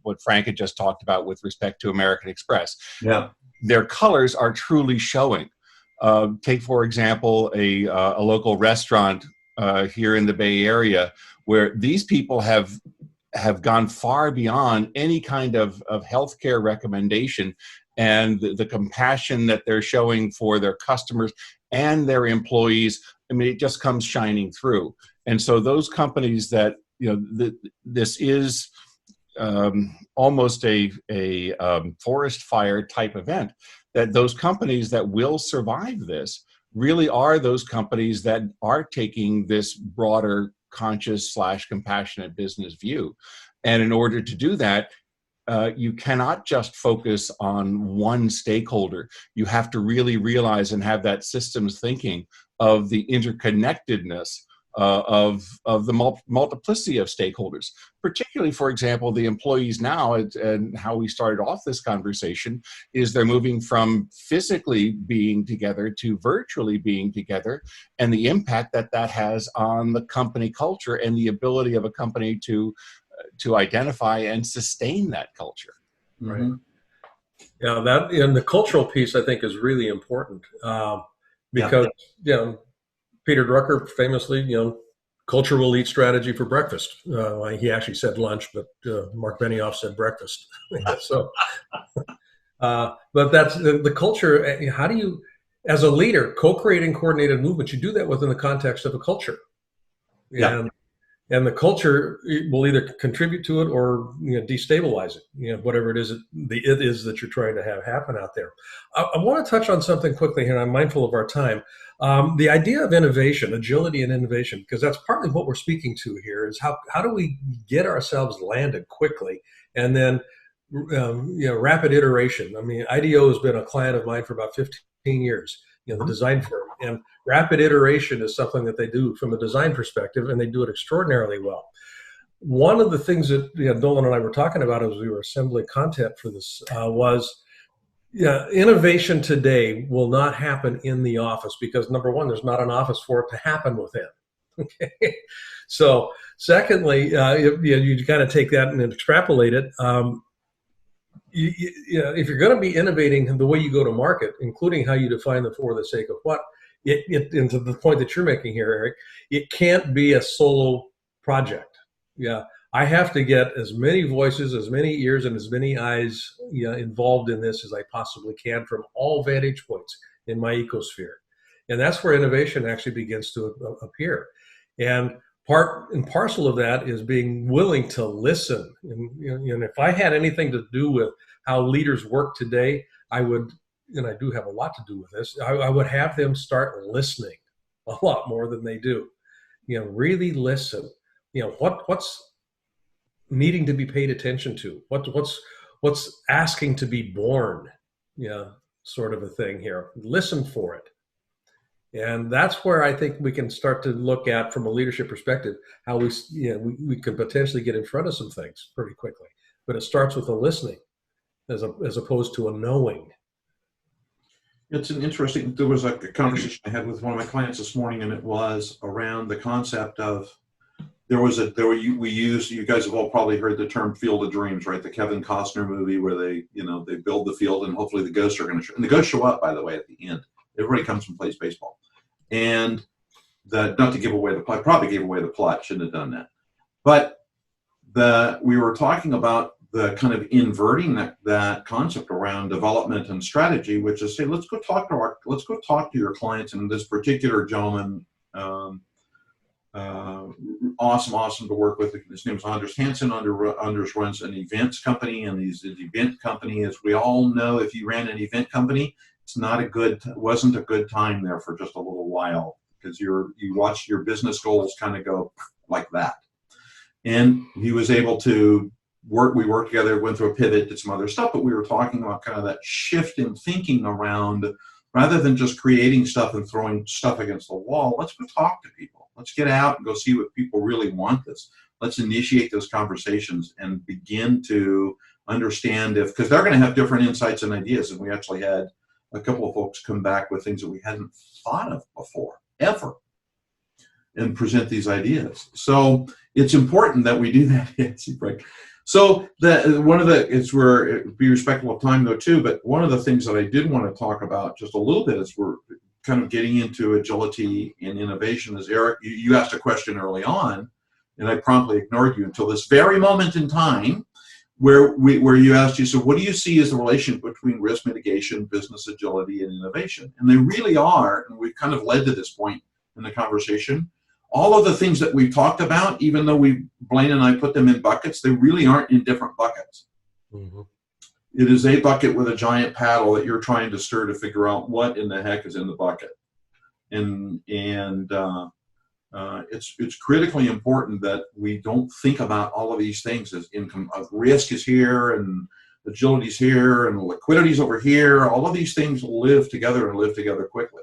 what Frank had just talked about with respect to American Express. Yeah, their colors are truly showing. Take for example a local restaurant here in the Bay Area, where these people have gone far beyond any kind of healthcare recommendation, and the compassion that they're showing for their customers and their employees. I mean, it just comes shining through. And so those companies that, this is almost a forest fire type event, that those companies that will survive this really are those companies that are taking this broader conscious / compassionate business view. And in order to do that, you cannot just focus on one stakeholder. You have to really realize and have that systems thinking of the interconnectedness of the multiplicity of stakeholders, particularly, for example, the employees now, and how we started off this conversation, is they're moving from physically being together to virtually being together, and the impact that has on the company culture and the ability of a company to identify and sustain that culture. Right. Mm-hmm. Yeah, that, and the cultural piece I think is really important, because Peter Drucker famously, culture will eat strategy for breakfast. He actually said lunch, but Mark Benioff said breakfast. So, but that's the culture. How do you, as a leader, co-creating coordinated movement? You do that within the context of a culture, and the culture will either contribute to it or destabilize it. Whatever it is that you're trying to have happen out there. I want to touch on something quickly here, and I'm mindful of our time. The idea of innovation, agility and innovation, because that's partly what we're speaking to here, is how do we get ourselves landed quickly, and then rapid iteration. I mean, IDEO has been a client of mine for about 15 years, the design firm, and rapid iteration is something that they do from a design perspective, and they do it extraordinarily well. One of the things that Dolan and I were talking about as we were assembling content for this was innovation today will not happen in the office, because number one, there's not an office for it to happen within. Okay. So secondly, you kind of take that and extrapolate it. If you're going to be innovating the way you go to market, including how you define the for the sake of what, and to the point that you're making here, Eric, it can't be a solo project. Yeah, I have to get as many voices, as many ears, and as many eyes involved in this as I possibly can from all vantage points in my ecosphere. And that's where innovation actually begins to appear. And part and parcel of that is being willing to listen. And if I had anything to do with how leaders work today, I would, and I do have a lot to do with this, I would have them start listening a lot more than they do. Really listen. What's needing to be paid attention to? What's asking to be born? Sort of a thing here. Listen for it. And that's where I think we can start to look at, from a leadership perspective, how we can potentially get in front of some things pretty quickly. but it starts with a listening as opposed to a knowing. It's an interesting, there was a conversation I had with one of my clients this morning, and it was around the concept of, we used, you guys have all probably heard the term Field of Dreams, right? The Kevin Costner movie where they build the field and hopefully the ghosts are going to show, and the ghosts show up, by the way, at the end. Everybody comes and plays baseball. And not to give away the plot, probably gave away the plot, shouldn't have done that. But we were talking about the kind of inverting that concept around development and strategy, which is, say, let's go talk to your clients. And this particular gentleman, awesome to work with. His name is Anders Hansen. Anders runs an events company, and his event company, as we all know, if you ran an event company, wasn't a good time there for just a little while, because you watched your business goals kind of go like that. And he was able to we worked together, went through a pivot, did some other stuff, but we were talking about kind of that shift in thinking around, rather than just creating stuff and throwing stuff against the wall, let's go talk to people. Let's get out and go see what people really want this. Let's initiate those conversations and begin to understand because they're going to have different insights and ideas. And we actually had a couple of folks come back with things that we hadn't thought of before, ever, and present these ideas. So it's important that we do that. Yes, right. So be respectful of time though too, but one of the things that I did want to talk about just a little bit as we're kind of getting into agility and innovation is, Eric, you asked a question early on, and I promptly ignored you until this very moment in time where you asked, so what do you see as the relation between risk mitigation, business agility, and innovation? And they really are, and we've kind of led to this point in the conversation. All of the things that we've talked about, even though Blaine and I put them in buckets, they really aren't in different buckets. Mm-hmm. It is a bucket with a giant paddle that you're trying to stir to figure out what in the heck is in the bucket. And it's critically important that we don't think about all of these things as income. Risk is here, and agility's here, and liquidity's over here. All of these things live together and live together quickly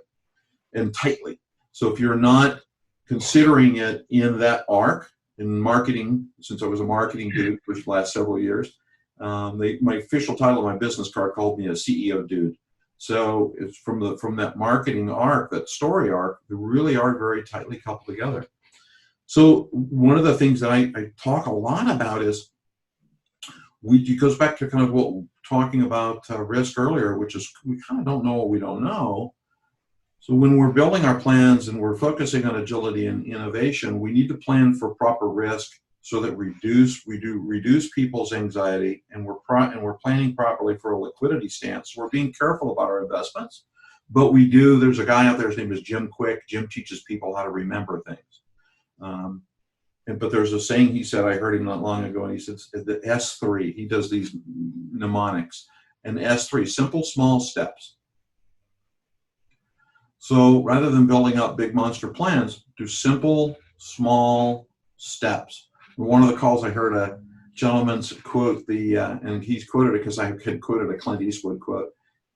and tightly. So if you're not considering it in that arc in marketing, since I was a marketing dude for the last several years, my official title on my business card called me a CEO dude. So it's from that marketing arc, that story arc, they really are very tightly coupled together. So one of the things that I talk a lot about is, it goes back to kind of what talking about risk earlier, which is we kind of don't know what we don't know. So when we're building our plans and we're focusing on agility and innovation, we need to plan for proper risk so that we reduce people's anxiety, and we're planning properly for a liquidity stance. So we're being careful about our investments, but there's a guy out there, his name is Jim Quick. Jim teaches people how to remember things. But there's a saying he said, I heard him not long ago, and he said the S3, he does these mnemonics, and S3, simple, small steps. So rather than building out big monster plans, do simple, small steps. One of the calls I heard a gentleman's quote, and he's quoted it because I had quoted a Clint Eastwood quote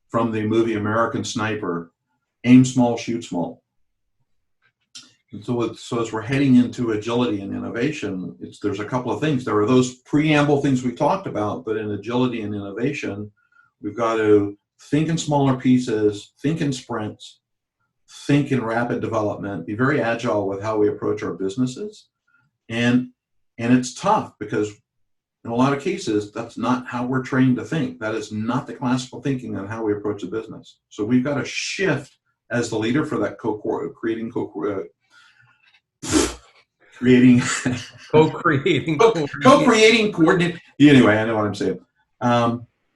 from the movie American Sniper, aim small, shoot small. And so as we're heading into agility and innovation, there's a couple of things. There are those preamble things we talked about, but in agility and innovation, we've got to think in smaller pieces, think in sprints, think in rapid development, be very agile with how we approach our businesses. And it's tough because in a lot of cases, that's not how we're trained to think. That is not the classical thinking on how we approach a business. So we've got to shift as the leader for that co-creating, coordinate. Anyway, I know what I'm saying.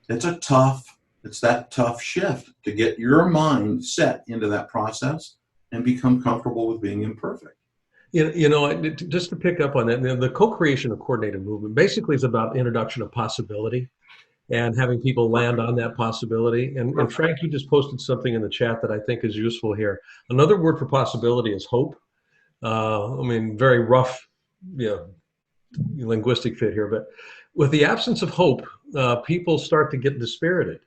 It's that tough shift to get your mind set into that process and become comfortable with being imperfect. Just to pick up on that, the co-creation of coordinated movement basically is about introduction of possibility and having people land on that possibility. And Frank, you just posted something in the chat that I think is useful here. Another word for possibility is hope. Very rough, linguistic fit here, but with the absence of hope, people start to get dispirited.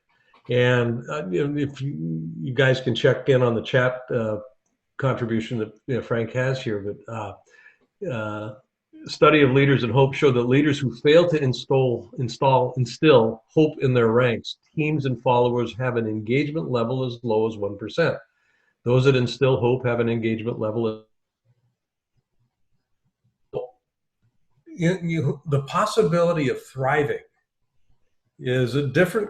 And if you guys can check in on the chat contribution that Frank has here, but study of leaders and hope showed that leaders who fail to instill hope in their ranks, teams and followers have an engagement level as low as 1%. Those that instill hope have an engagement level. The possibility of thriving is a different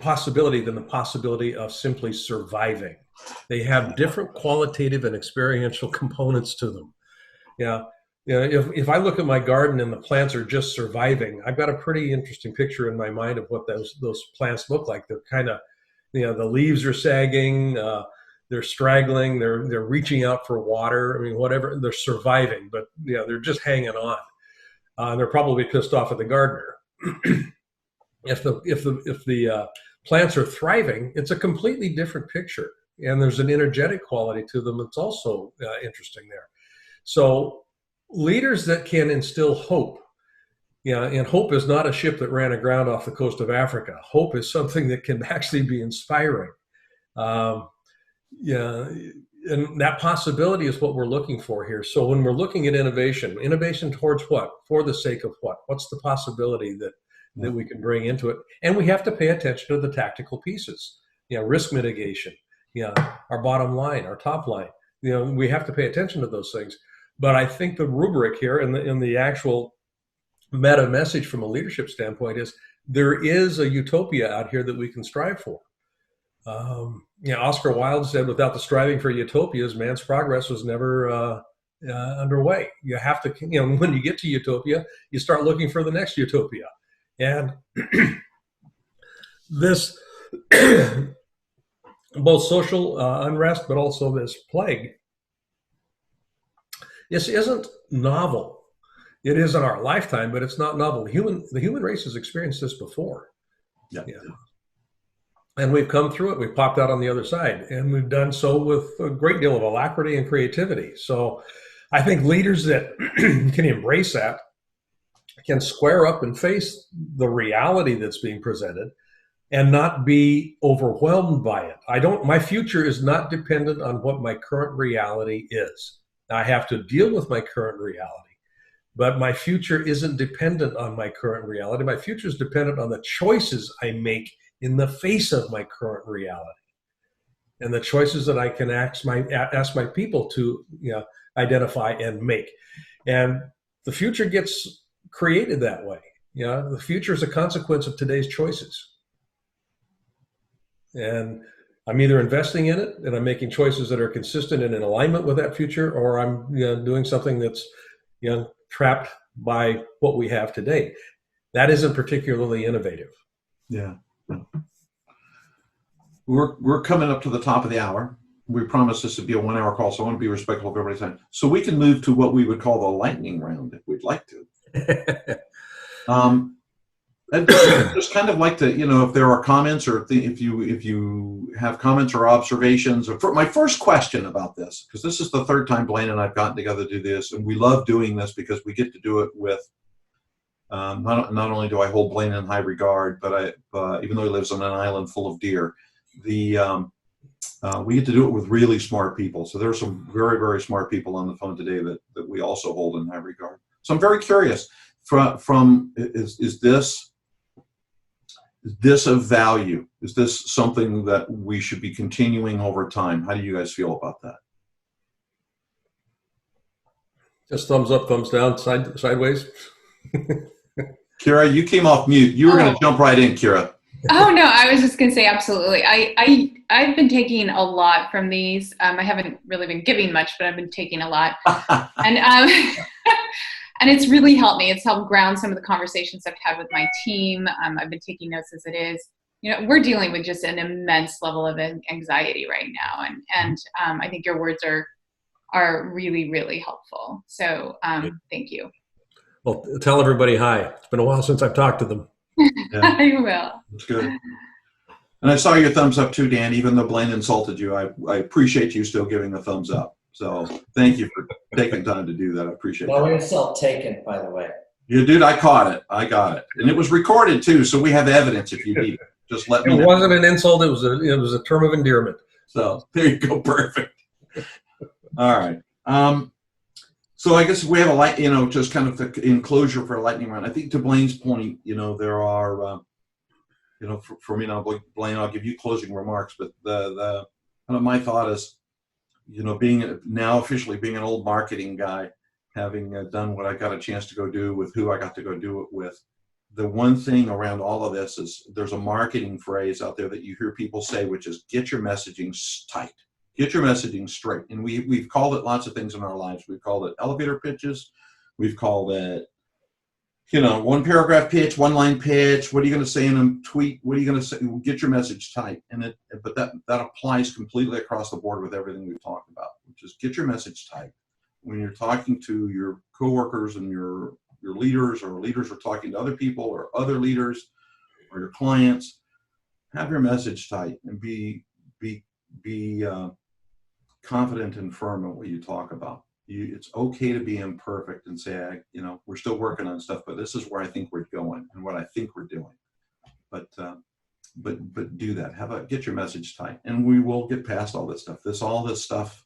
possibility than the possibility of simply surviving. They have different qualitative and experiential components to them. Yeah. If I look at my garden and the plants are just surviving, I've got a pretty interesting picture in my mind of what those plants look like. They're kind of, the leaves are sagging, they're straggling, they're reaching out for water. I mean, whatever, they're surviving, but they're just hanging on. They're probably pissed off at the gardener. If the plants are thriving, it's a completely different picture, and there's an energetic quality to them that's also interesting there. So leaders that can instill hope, and hope is not a ship that ran aground off the coast of Africa. Hope is something that can actually be inspiring. And that possibility is what we're looking for here. So when we're looking at innovation towards what? For the sake of what? What's the possibility that we can bring into it? And we have to pay attention to the tactical pieces. Risk mitigation, our bottom line, our top line. We have to pay attention to those things. But I think the rubric here in the actual meta message from a leadership standpoint is there is a utopia out here that we can strive for. Oscar Wilde said, without the striving for utopias, man's progress was never underway. You have to, when you get to utopia, you start looking for the next utopia. And this, both social unrest, but also this plague, this isn't novel. It is in our lifetime, but it's not novel. The human race has experienced this before. Yeah. And we've come through it. We've popped out on the other side, and we've done so with a great deal of alacrity and creativity. So I think leaders that can embrace that can square up and face the reality that's being presented and not be overwhelmed by it. My future is not dependent on what my current reality is. I have to deal with my current reality, but my future isn't dependent on my current reality. My future is dependent on the choices I make in the face of my current reality, and the choices that I can ask my people to identify and make. And the future gets created that way. The future is a consequence of today's choices. And I'm either investing in it and I'm making choices that are consistent and in alignment with that future, or I'm doing something that's trapped by what we have today. That isn't particularly innovative. Yeah. We're coming up to the top of the hour. We promised this would be a 1 hour call, so I want to be respectful of everybody's time. So we can move to what we would call the lightning round if we'd like to. I'd just kind of like to, if there are comments or if you have comments or observations. My first question about this, because this is the third time Blaine and I've gotten together to do this, and we love doing this because we get to do it with. Not only do I hold Blaine in high regard, but even though he lives on an island full of deer, we get to do it with really smart people. So there are some very, very smart people on the phone today that we also hold in high regard. So I'm very curious. Is this of value? Is this something that we should be continuing over time? How do you guys feel about that? Just thumbs up, thumbs down, sideways. Kira, you came off mute. You were going to jump right in, Kira. Oh no, I was just going to say absolutely. I've been taking a lot from these. I haven't really been giving much, but I've been taking a lot, and and it's really helped me. It's helped ground some of the conversations I've had with my team. I've been taking notes as it is. We're dealing with just an immense level of anxiety right now, and I think your words are really, really helpful. So thank you. Well, tell everybody hi. It's been a while since I've talked to them. Yeah. I will. That's good. And I saw your thumbs up too, Dan. Even though Blaine insulted you, I appreciate you still giving the thumbs up. So thank you for taking time to do that. I appreciate it. No insult taken, by the way. You dude, I caught it. I got it. And it was recorded too, so we have evidence if you need it. Just let me know. It wasn't an insult, it was a term of endearment. So there you go, perfect. All right. So I guess we have a light, just kind of the enclosure for a lightning round. I think to Blaine's point, there are, for me now, Blaine, I'll give you closing remarks, but the kind of my thought is, being now officially being an old marketing guy, having done what I got a chance to go do with who I got to go do it with. The one thing around all of this is there's a marketing phrase out there that you hear people say, which is get your messaging tight, get your messaging straight. And we've called it lots of things in our lives. We've called it elevator pitches. We've called it, one paragraph pitch, one line pitch. What are you going to say in a tweet? What are you going to say? Get your message tight. But that applies completely across the board with everything we've talked about, which is get your message tight. When you're talking to your coworkers and your leaders, or leaders are talking to other people or other leaders or your clients, have your message tight and be confident and firm in what you talk about. It's okay to be imperfect and say, we're still working on stuff, but this is where I think we're going and what I think we're doing. But do that. Get your message tight, and we will get past all this stuff. All this stuff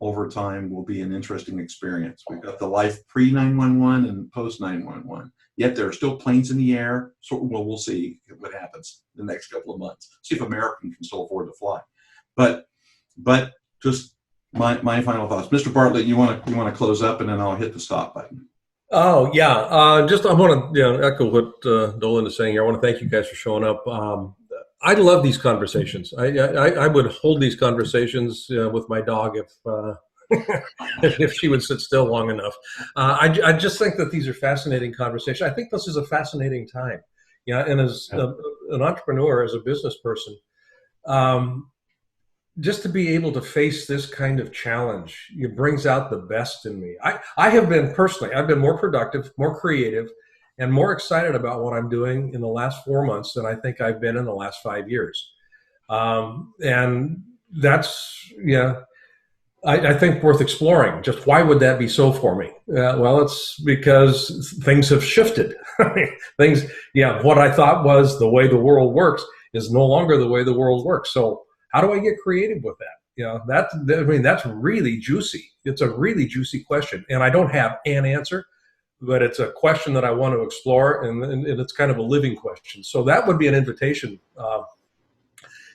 over time will be an interesting experience. We've got the life pre-911 and post-911. Yet there are still planes in the air. So, we'll see what happens in the next couple of months. See if America can still afford to fly. But just my final thoughts. Mr. Bartlett, you want to close up, and then I'll hit the stop button. Oh yeah, I want to echo what Dolan is saying here. I want to thank you guys for showing up. I love these conversations. I would hold these conversations with my dog if she would sit still long enough. I just think that these are fascinating conversations. I think this is a fascinating time. And as an entrepreneur, as a business person, just to be able to face this kind of challenge, it brings out the best in me. I have been personally, I've been more productive, more creative, and more excited about what I'm doing in the last 4 months than I think I've been in the last 5 years. And that's, I think worth exploring. Just why would that be so for me? Well, it's because things have shifted. What I thought was the way the world works is no longer the way the world works. So how do I get creative with that? That's really juicy. It's a really juicy question. And I don't have an answer, but it's a question that I want to explore, and it's kind of a living question. So that would be an invitation,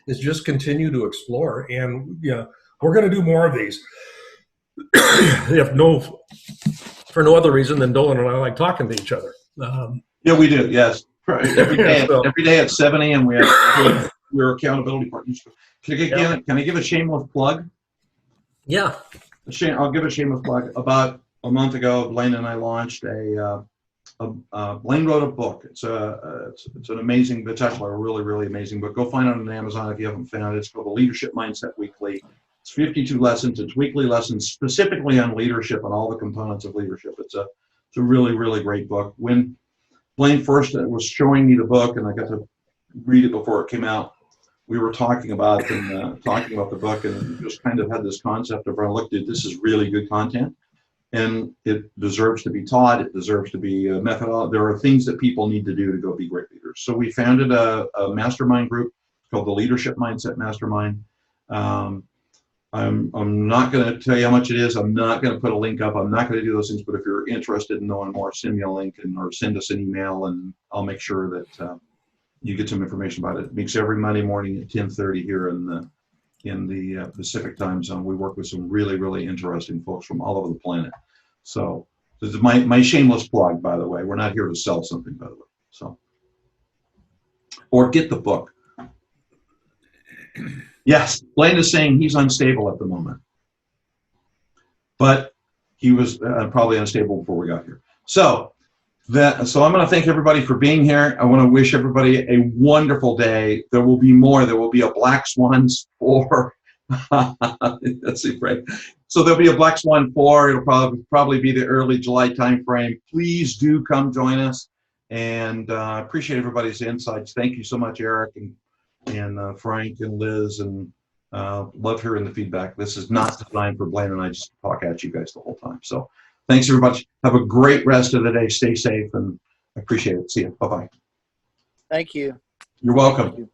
is just continue to explore. And we're going to do more of these. For no other reason than Dolan and I like talking to each other. Yeah, we do. Yes, every day at 7 a.m. we're accountability partners. Can I give a shameless plug? Yeah. I'll give a shameless plug. About a month ago, Blaine and I launched Blaine wrote a book. It's an amazing, it's actually a really, really amazing book. Go find it on Amazon if you haven't found it. It's called The Leadership Mindset Weekly. It's 52 lessons. It's weekly lessons specifically on leadership and all the components of leadership. It's a really, really great book. When Blaine first was showing me the book, and I got to read it before it came out, we were talking about the book, and just kind of had this concept of, I looked at, this is really good content, and it deserves to be taught. It deserves to be a methodology. There are things that people need to do to go be great leaders. So we founded a mastermind group called the Leadership Mindset Mastermind. I'm not going to tell you how much it is. I'm not going to put a link up. I'm not going to do those things. But if you're interested in knowing more, send me a link or send us an email, and I'll make sure that you get some information about it. It meets every Monday morning at 10:30 here in the Pacific time zone. We work with some really, really interesting folks from all over the planet. So this is my shameless plug, by the way. We're not here to sell something, by the way. So, or get the book. Yes, Blaine is saying he's unstable at the moment, but he was probably unstable before we got here. So I'm going to thank everybody for being here. I want to wish everybody a wonderful day. There will be more. There will be a BlackSwan3. Let's see, Frank. So there'll be a BlackSwan3. It'll probably be the early July timeframe. Please do come join us, and appreciate everybody's insights. Thank you so much, Eric and Frank and Liz, and love hearing the feedback. This is not designed for Blaine and I just talk at you guys the whole time. So thanks, everybody. Have a great rest of the day. Stay safe, and I appreciate it. See you. Bye-bye. Thank you. You're welcome. Thank you.